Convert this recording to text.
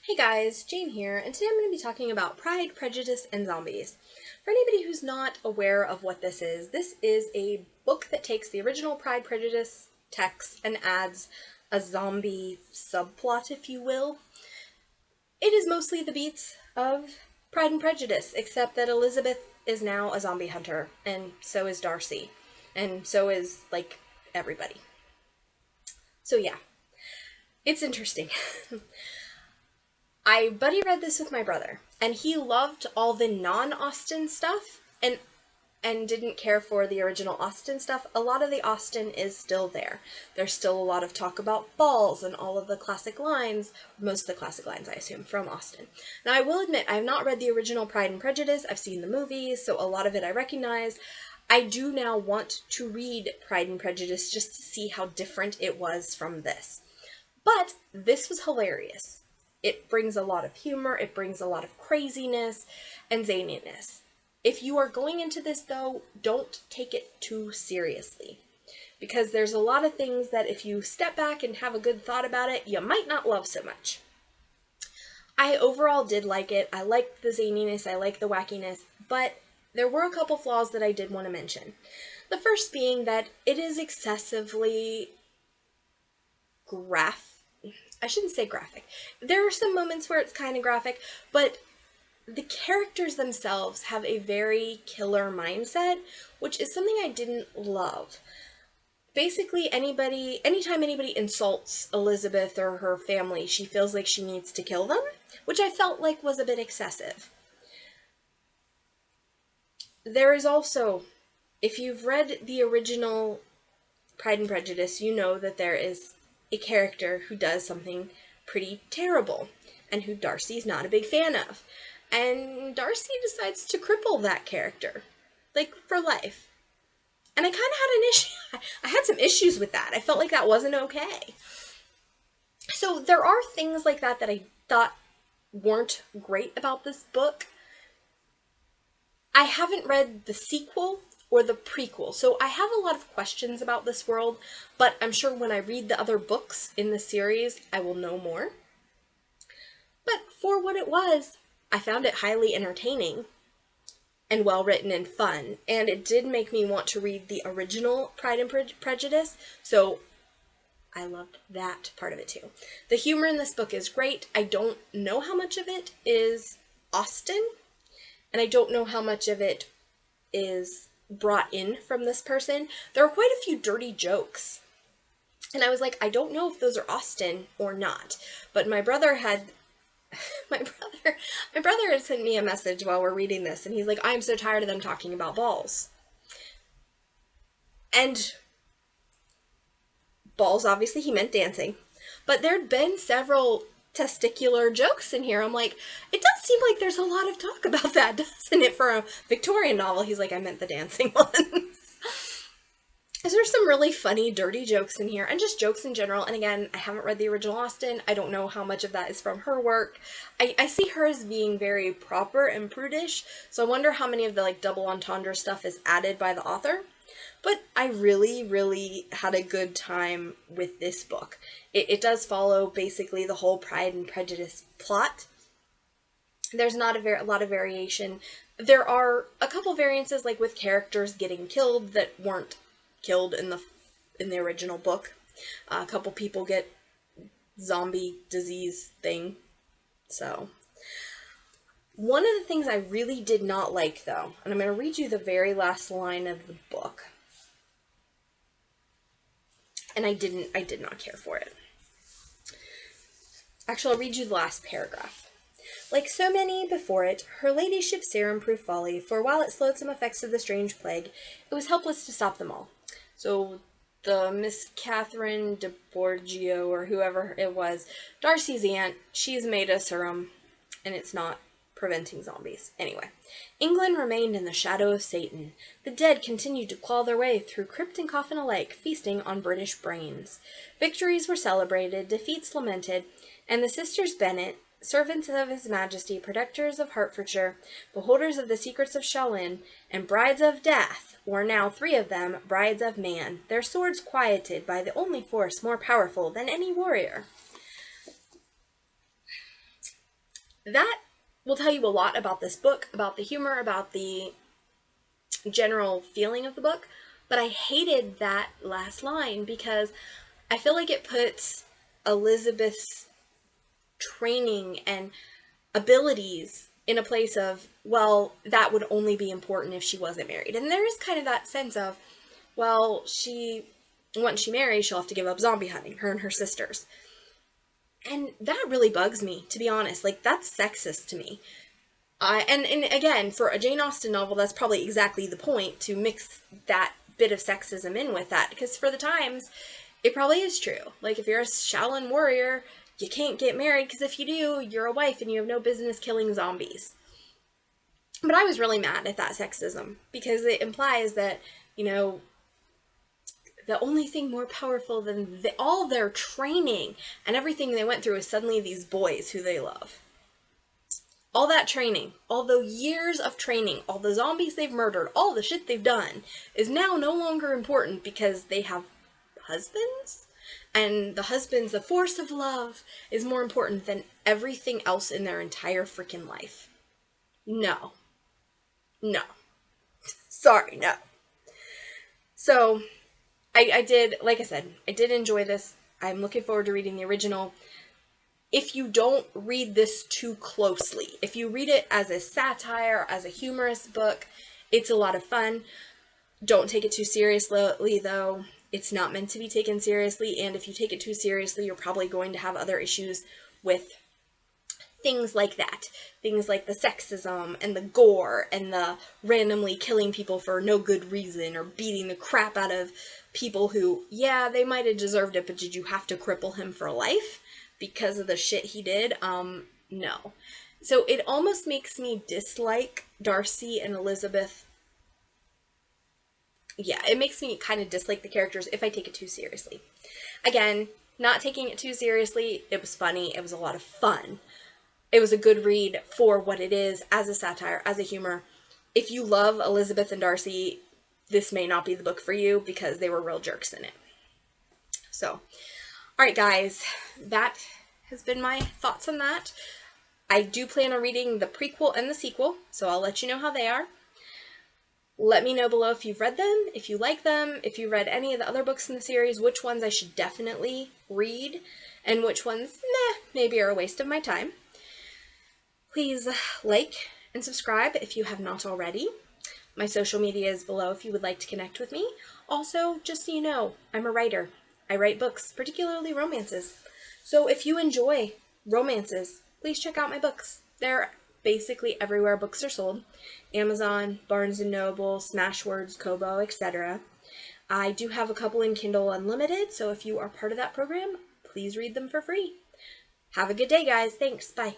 Hey guys, Jane here, and today I'm going to be talking about Pride, Prejudice, and Zombies. For anybody who's not aware of what this is a book that takes the original Pride, Prejudice text and adds a zombie subplot, if you will. It is mostly the beats of Pride and Prejudice, except that Elizabeth is now a zombie hunter, and so is Darcy, and so is, everybody. So yeah, it's interesting. I buddy read this with my brother, and he loved all the non-Austen stuff and didn't care for the original Austen stuff. A lot of the Austen is still there. There's still a lot of talk about balls and all of the classic lines, most of the classic lines I assume, from Austen. Now I will admit, I have not read the original Pride and Prejudice. I've seen the movies, so a lot of it I recognize. I do now want to read Pride and Prejudice just to see how different it was from this. But this was hilarious. It brings a lot of humor, it brings a lot of craziness and zaniness. If you are going into this, though, don't take it too seriously. Because there's a lot of things that if you step back and have a good thought about it, you might not love so much. I overall did like it. I liked the zaniness, I liked the wackiness, but there were a couple flaws that I did want to mention. The first being that it is excessively I shouldn't say graphic. There are some moments where it's kind of graphic, but the characters themselves have a very killer mindset, which is something I didn't love. Basically, anytime anybody insults Elizabeth or her family, she feels like she needs to kill them, which I felt like was a bit excessive. There is also, if you've read the original Pride and Prejudice, you know that there is a character who does something pretty terrible and who Darcy's not a big fan of. And Darcy decides to cripple that character, for life. And I kind of had an issue. I had some issues with that. I felt like that wasn't okay. So there are things like that I thought weren't great about this book. I haven't read the sequel or the prequel, so I have a lot of questions about this world, but I'm sure when I read the other books in the series, I will know more. But for what it was, I found it highly entertaining and well written and fun, and it did make me want to read the original Pride and Prejudice, so I loved that part of it too. The humor in this book is great. I don't know how much of it is Austen, and I don't know how much of it is brought in from this person. There are quite a few dirty jokes. And I was like, I don't know if those are Austen or not. But my brother had sent me a message while we're reading this, and he's like, I'm so tired of them talking about balls. And balls, obviously he meant dancing. But there'd been several testicular jokes in here. I'm like, it does seem like there's a lot of talk about that, doesn't it, for a Victorian novel? He's like, I meant the dancing ones. There's some really funny, dirty jokes in here, and just jokes in general. And again, I haven't read the original Austen. I don't know how much of that is from her work. I see her as being very proper and prudish, so I wonder how many of the double entendre stuff is added by the author. But I really, really had a good time with this book. It does follow basically the whole Pride and Prejudice plot. There's not a lot of variation. There are a couple variances, with characters getting killed that weren't killed in the original book. A couple people get zombie disease thing. So, one of the things I really did not like, though, and I'm going to read you the very last line of the book. And I did not care for it. Actually, I'll read you the last paragraph. Like so many before it, her ladyship's serum proved folly, for while it slowed some effects of the strange plague, it was helpless to stop them all. So, the Miss Catherine de Borgio, or whoever it was, Darcy's aunt, she's made a serum, and it's not preventing zombies. Anyway, England remained in the shadow of Satan. The dead continued to claw their way through crypt and coffin alike, feasting on British brains. Victories were celebrated, defeats lamented, and the sisters Bennet, servants of His Majesty, protectors of Hertfordshire, beholders of the secrets of Shaolin, and brides of death, were now 3 of them brides of man, their swords quieted by the only force more powerful than any warrior. that will tell you a lot about this book, about the humor, about the general feeling of the book. But I hated that last line because I feel like it puts Elizabeth's training and abilities in a place of, well, that would only be important if she wasn't married. And there is kind of that sense of, well, once she marries, she'll have to give up zombie hunting, her and her sisters. And that really bugs me, to be honest. Like, that's sexist to me. And again, for a Jane Austen novel, that's probably exactly the point, to mix that bit of sexism in with that. Because for the times, it probably is true. Like, if you're a Shaolin warrior, you can't get married, because if you do, you're a wife and you have no business killing zombies. But I was really mad at that sexism, because it implies that, the only thing more powerful than all their training and everything they went through is suddenly these boys who they love. All that training, all the years of training, all the zombies they've murdered, all the shit they've done is now no longer important because they have husbands? And the husbands, the force of love, is more important than everything else in their entire freaking life. No. Sorry, no. So, I did, like I said, I did enjoy this. I'm looking forward to reading the original. If you don't read this too closely, if you read it as a satire, as a humorous book, it's a lot of fun. Don't take it too seriously, though. It's not meant to be taken seriously, and if you take it too seriously, you're probably going to have other issues with things like that. Things like the sexism and the gore and the randomly killing people for no good reason or beating the crap out of people who, yeah, they might have deserved it, but did you have to cripple him for life because of the shit he did? No. So it almost makes me dislike Darcy and Elizabeth. Yeah, it makes me kind of dislike the characters if I take it too seriously. Again, not taking it too seriously, it was funny, it was a lot of fun. It was a good read for what it is, as a satire, as a humor. If you love Elizabeth and Darcy, this may not be the book for you because they were real jerks in it. So, alright guys, that has been my thoughts on that. I do plan on reading the prequel and the sequel, so I'll let you know how they are. Let me know below if you've read them, if you like them, if you read any of the other books in the series, which ones I should definitely read, and which ones, maybe are a waste of my time. Please like and subscribe if you have not already. My social media is below if you would like to connect with me. Also, just so you know, I'm a writer. I write books, particularly romances. So if you enjoy romances, please check out my books. They're basically everywhere books are sold. Amazon, Barnes & Noble, Smashwords, Kobo, etc. I do have a couple in Kindle Unlimited, so if you are part of that program, please read them for free. Have a good day, guys. Thanks. Bye.